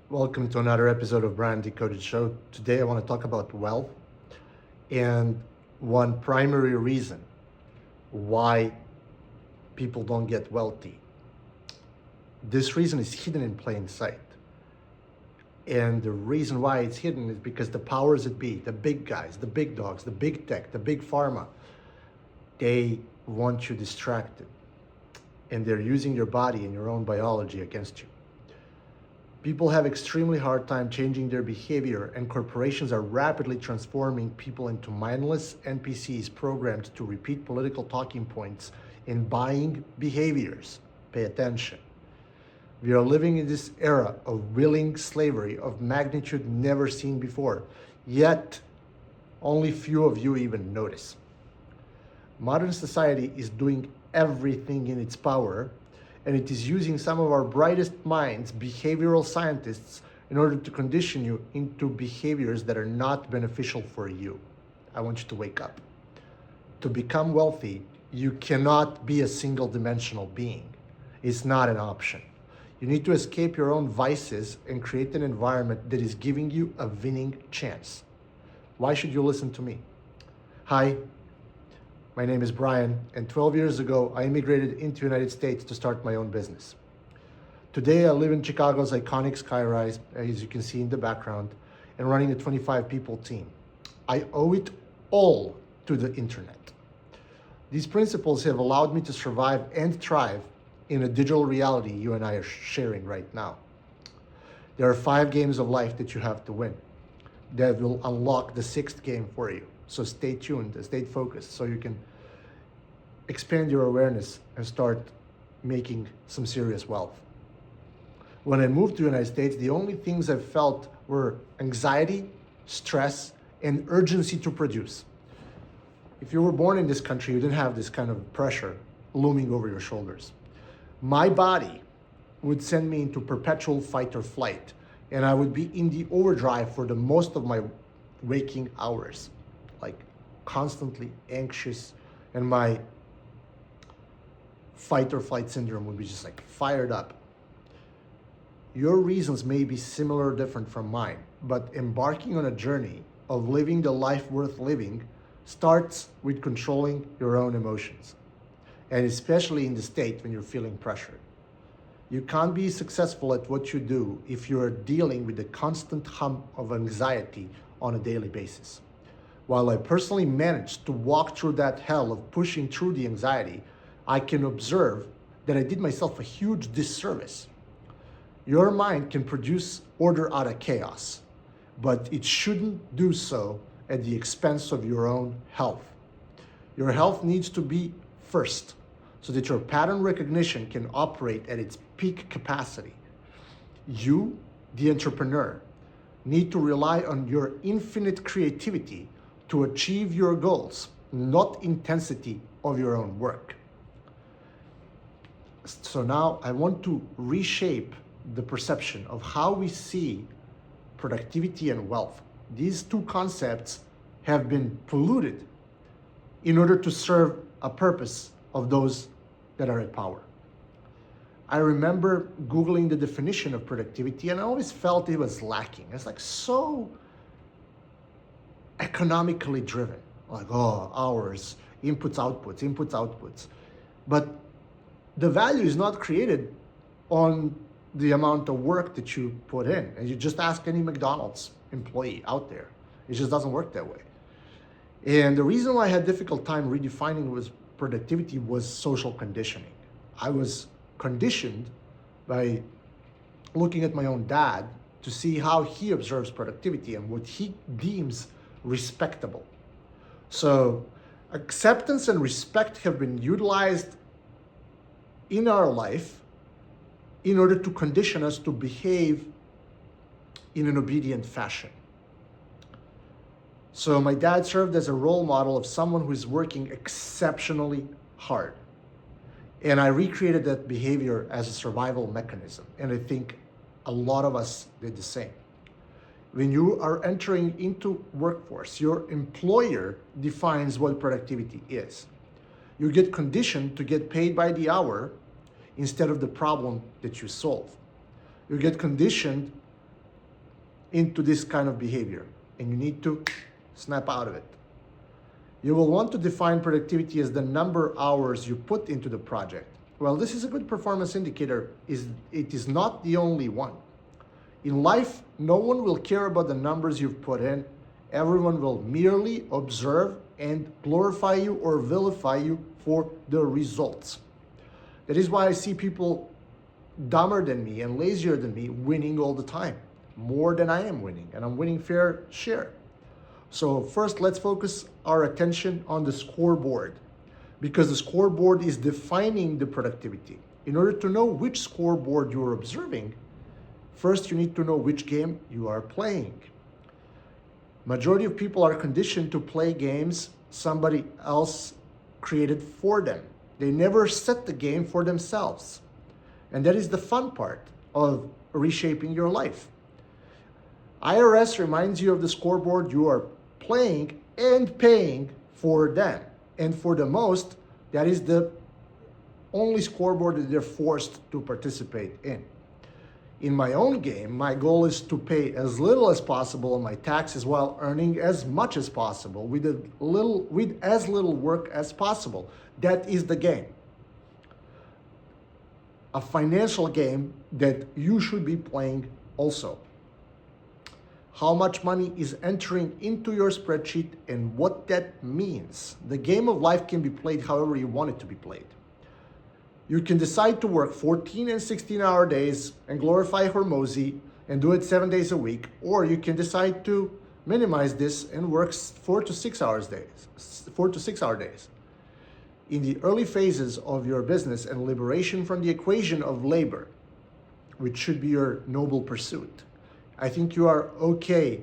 Welcome to another episode of Brand Decoded Show. Today I want to talk about wealth and one primary reason why people don't get wealthy. This reason is hidden in plain sight. And the reason why it's hidden is because the powers that be, the big guys, the big dogs, the big tech, the big pharma, they want you distracted. And they're using your body and your own biology against you. People have extremely hard time changing their behavior, and corporations are rapidly transforming people into mindless NPCs programmed to repeat political talking points in buying behaviors. Pay attention. We are living in this era of willing slavery of magnitude never seen before, yet only few of you even notice. Modern society is doing everything in its power, and it is using some of our brightest minds, behavioral scientists, in order to condition you into behaviors that are not beneficial for you. I want you to wake up. To become wealthy, you cannot be a single-dimensional being. It's not an option. You need to escape your own vices and create an environment that is giving you a winning chance. Why should you listen to me? Hi, my name is Brian, and 12 years ago, I immigrated into the United States to start my own business. Today, I live in Chicago's iconic skyrise, as you can see in the background, and running a 25-people team. I owe it all to the internet. These principles have allowed me to survive and thrive in a digital reality you and I are sharing right now. There are 5 games of life that you have to win that will unlock the 6th game for you. So stay tuned, stay focused, so you can expand your awareness and start making some serious wealth. When I moved to the United States, the only things I felt were anxiety, stress, and urgency to produce. If you were born in this country, you didn't have this kind of pressure looming over your shoulders. My body would send me into perpetual fight or flight, and I would be in the overdrive for the most of my waking hours, like constantly anxious, and my fight or flight syndrome would be just like fired up. Your reasons may be similar or different from mine, but embarking on a journey of living the life worth living starts with controlling your own emotions, and especially in the state when you're feeling pressured. You can't be successful at what you do if you're dealing with the constant hum of anxiety on a daily basis. While I personally managed to walk through that hell of pushing through the anxiety, I can observe that I did myself a huge disservice. Your mind can produce order out of chaos, but it shouldn't do so at the expense of your own health. Your health needs to be first, so that your pattern recognition can operate at its peak capacity. You, the entrepreneur, need to rely on your infinite creativity to achieve your goals, not intensity of your own work. So now I want to reshape the perception of how we see productivity and wealth. These two concepts have been polluted in order to serve a purpose of those that are at power. I remember Googling the definition of productivity, and I always felt it was lacking. It's like so economically driven, like, oh, hours, inputs, outputs. But the value is not created on the amount of work that you put in. And you just ask any McDonald's employee out there. It just doesn't work that way. And the reason why I had a difficult time redefining was productivity was social conditioning. I was conditioned by looking at my own dad to see how he observes productivity and what he deems respectable. So acceptance and respect have been utilized in our life in order to condition us to behave in an obedient fashion. So my dad served as a role model of someone who is working exceptionally hard. And I recreated that behavior as a survival mechanism. And I think a lot of us did the same. When you are entering into workforce, your employer defines what productivity is. You get conditioned to get paid by the hour instead of the problem that you solve. You get conditioned into this kind of behavior, and you need to snap out of it. You will want to define productivity as the number of hours you put into the project. Well, this is a good performance indicator. It is not the only one. In life, no one will care about the numbers you've put in. Everyone will merely observe and glorify you or vilify you for the results. That is why I see people dumber than me and lazier than me winning all the time, more than I am winning, and I'm winning fair share. So first, let's focus our attention on the scoreboard, because the scoreboard is defining the productivity. In order to know which scoreboard you are observing, first you need to know which game you are playing. Majority of people are conditioned to play games somebody else created for them. They never set the game for themselves. And that is the fun part of reshaping your life. IRS reminds you of the scoreboard you are playing and paying for them. And for the most, that is the only scoreboard that they're forced to participate in. In my own game, my goal is to pay as little as possible on my taxes while earning as much as possible with as little work as possible. That is the game. A financial game that you should be playing also. How much money is entering into your spreadsheet and what that means. The game of life can be played however you want it to be played. You can decide to work 14 and 16-hour days and glorify Hormozy and do it 7 days a week, or you can decide to minimize this and work 4 to 6 hour days. In the early phases of your business and liberation from the equation of labor, which should be your noble pursuit, I think you are okay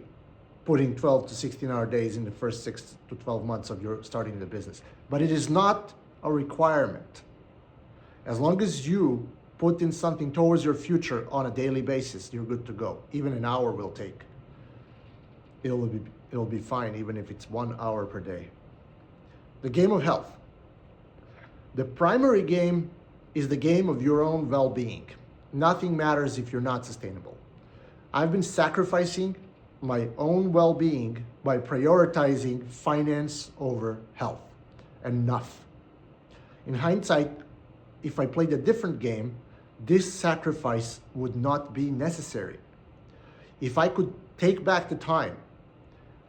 putting 12 to 16-hour days in the first 6 to 12 months of your starting the business. But it is not a requirement. As long as you put in something towards your future on a daily basis, you're good to go. Even an hour will take. It'll be fine, even if it's 1 hour per day. The game of health. The primary game is the game of your own well-being. Nothing matters if you're not sustainable. I've been sacrificing my own well-being by prioritizing finance over health. Enough. In hindsight, if I played a different game, this sacrifice would not be necessary. If I could take back the time,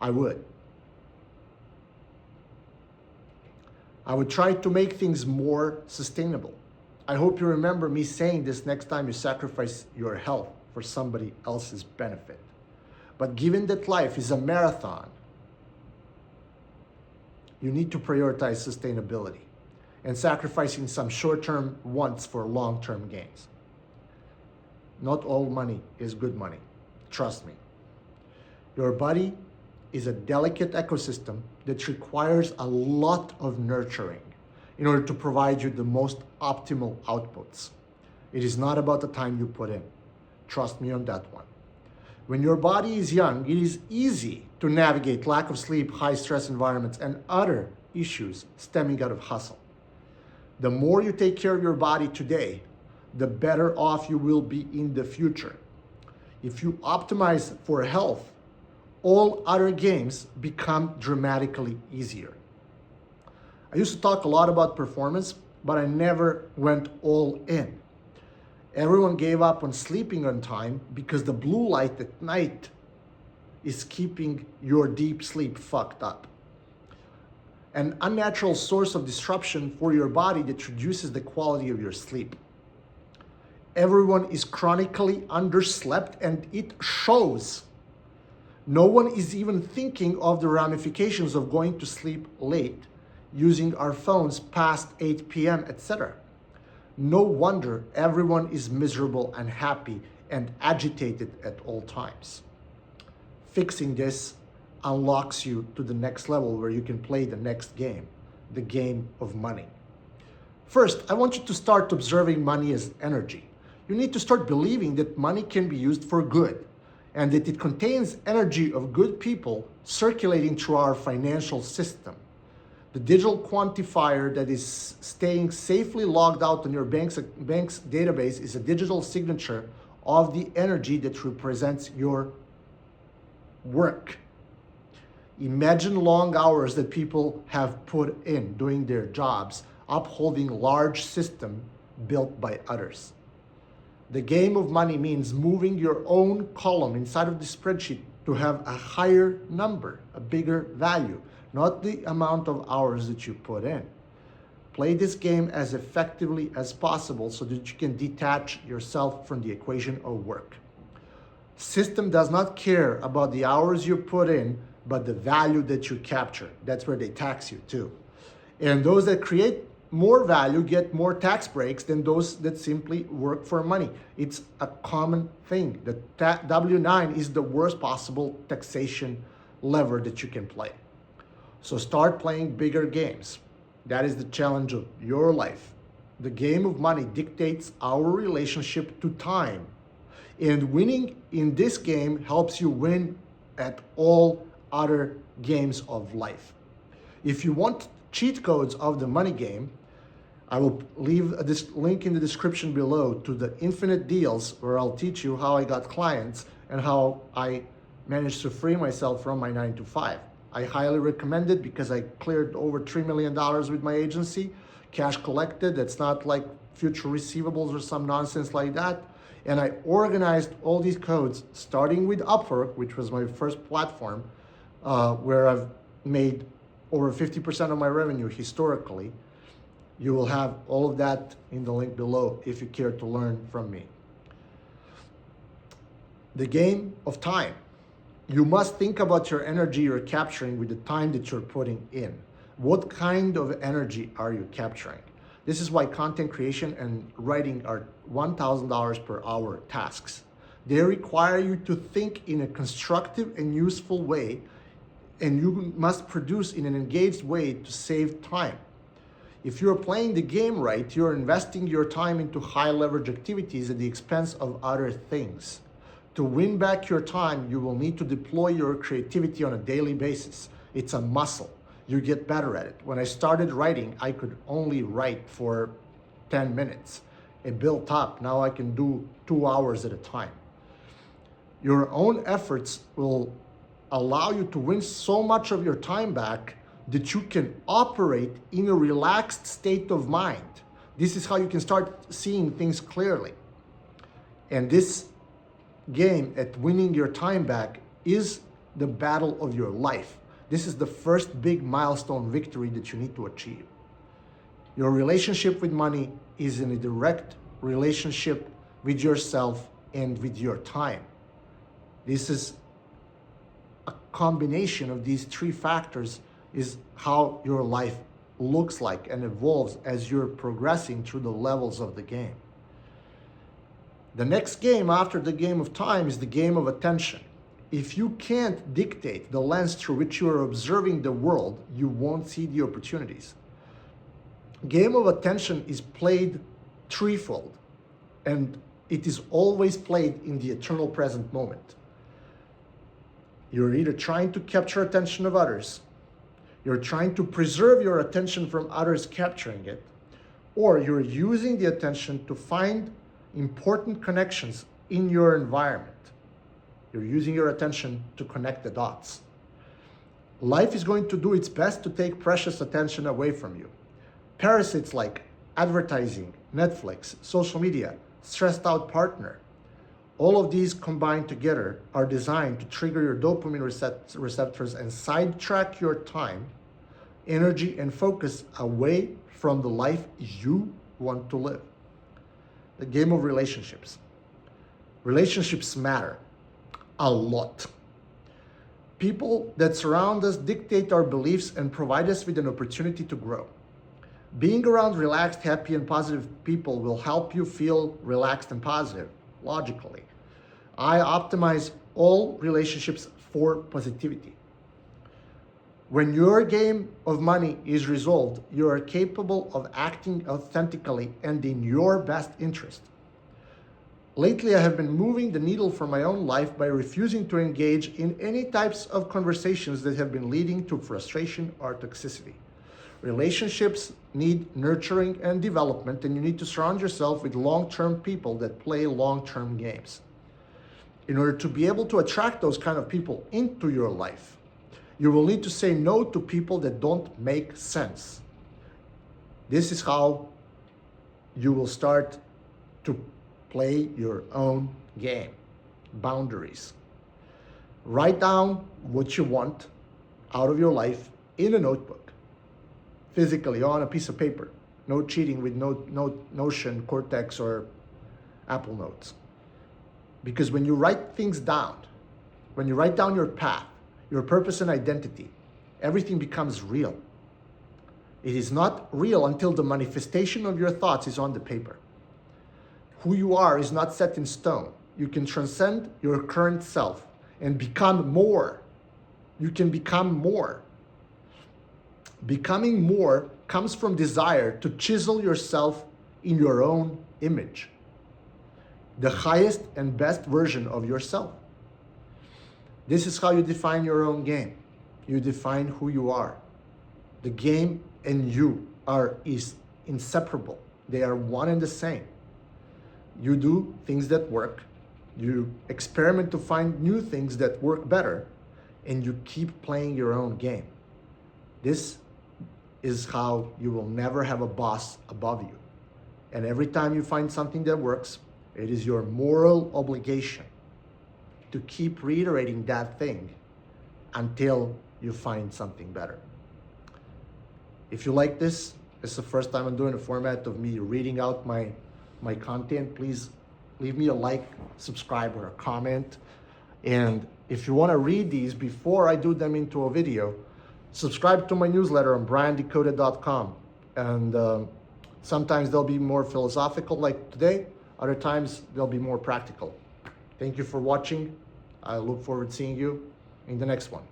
I would. I would try to make things more sustainable. I hope you remember me saying this next time you sacrifice your health for somebody else's benefit. But given that life is a marathon, you need to prioritize sustainability and sacrificing some short-term wants for long-term gains. Not all money is good money. Trust me. Your body is a delicate ecosystem that requires a lot of nurturing in order to provide you the most optimal outputs. It is not about the time you put in. Trust me on that one. When your body is young, it is easy to navigate lack of sleep, high stress environments, and other issues stemming out of hustle. The more you take care of your body today, the better off you will be in the future. If you optimize for health, all other games become dramatically easier. I used to talk a lot about performance, but I never went all in. Everyone gave up on sleeping on time because the blue light at night is keeping your deep sleep fucked up. An unnatural source of disruption for your body that reduces the quality of your sleep. Everyone is chronically underslept and it shows. No one is even thinking of the ramifications of going to sleep late, using our phones past 8 p.m., etc. No wonder everyone is miserable, unhappy, and agitated at all times. Fixing this unlocks you to the next level where you can play the next game, the game of money. First, I want you to start observing money as energy. You need to start believing that money can be used for good and that it contains energy of good people circulating through our financial system. The digital quantifier that is staying safely logged out on your bank's database is a digital signature of the energy that represents your work. Imagine long hours that people have put in doing their jobs, upholding large system built by others. The game of money means moving your own column inside of the spreadsheet to have a higher number, a bigger value, not the amount of hours that you put in. Play this game as effectively as possible so that you can detach yourself from the equation of work. System does not care about the hours you put in, but the value that you capture. That's where they tax you too. And those that create more value get more tax breaks than those that simply work for money. It's a common thing. The W-9 is the worst possible taxation lever that you can play. So start playing bigger games. That is the challenge of your life. The game of money dictates our relationship to time. And winning in this game helps you win at all other games of life. If you want cheat codes of the money game, I will leave this link in the description below to the Infinite Deals, where I'll teach you how I got clients and how I managed to free myself from my 9-to-5. I highly recommend it because I cleared over $3 million with my agency, cash collected. It's not like future receivables or some nonsense like that. And I organized all these codes, starting with Upwork, which was my first platform, where I've made over 50% of my revenue historically. You will have all of that in the link below if you care to learn from me. The game of time. You must think about your energy you're capturing with the time that you're putting in. What kind of energy are you capturing? This is why content creation and writing are $1,000 per hour tasks. They require you to think in a constructive and useful way, and you must produce in an engaged way to save time. If you're playing the game right, you're investing your time into high leverage activities at the expense of other things. To win back your time, you will need to deploy your creativity on a daily basis. It's a muscle. You get better at it. When I started writing, I could only write for 10 minutes. It built up. Now I can do 2 hours at a time. Your own efforts will allow you to win so much of your time back that you can operate in a relaxed state of mind. This is how you can start seeing things clearly. And this game at winning your time back is the battle of your life. This is the first big milestone victory that you need to achieve. Your relationship with money is in a direct relationship with yourself and with your time. This is a combination of these three factors is how your life looks like and evolves as you're progressing through the levels of the game. The next game after the game of time is the game of attention. If you can't dictate the lens through which you are observing the world, you won't see the opportunities. Game of attention is played threefold, and it is always played in the eternal present moment. You're either trying to capture attention of others, you're trying to preserve your attention from others capturing it, or you're using the attention to find important connections in your environment. You're using your attention to connect the dots. Life is going to do its best to take precious attention away from you. Parasites like advertising, Netflix, social media, stressed out partner, all of these combined together are designed to trigger your dopamine receptors and sidetrack your time, energy, and focus away from the life you want to live. The game of relationships. Relationships matter a lot. People that surround us dictate our beliefs and provide us with an opportunity to grow. Being around relaxed, happy, and positive people will help you feel relaxed and positive, logically. I optimize all relationships for positivity. When your game of money is resolved, you are capable of acting authentically and in your best interest. Lately, I have been moving the needle for my own life by refusing to engage in any types of conversations that have been leading to frustration or toxicity. Relationships need nurturing and development, and you need to surround yourself with long-term people that play long-term games. In order to be able to attract those kind of people into your life, you will need to say no to people that don't make sense. This is how you will start to play your own game. Boundaries. Write down what you want out of your life in a notebook, physically on a piece of paper. No cheating with Notion, Cortex, or Apple Notes. Because when you write things down, when you write down your path, your purpose and identity, everything becomes real. It is not real until the manifestation of your thoughts is on the paper. Who you are is not set in stone. You can transcend your current self and become more. You can become more. Becoming more comes from desire to chisel yourself in your own image, the highest and best version of yourself. This is how you define your own game. You define who you are. The game and you is inseparable. They are one and the same. You do things that work. You experiment to find new things that work better, and you keep playing your own game. This is how you will never have a boss above you. And every time you find something that works, it is your moral obligation to keep reiterating that thing until you find something better. If you like this, it's the first time I'm doing a format of me reading out my content. Please leave me a like, subscribe, or a comment. And if you want to read these before I do them into a video, subscribe to my newsletter on briandecoded.com. And sometimes they'll be more philosophical like today. Other times they'll be more practical. Thank you for watching. I look forward to seeing you in the next one.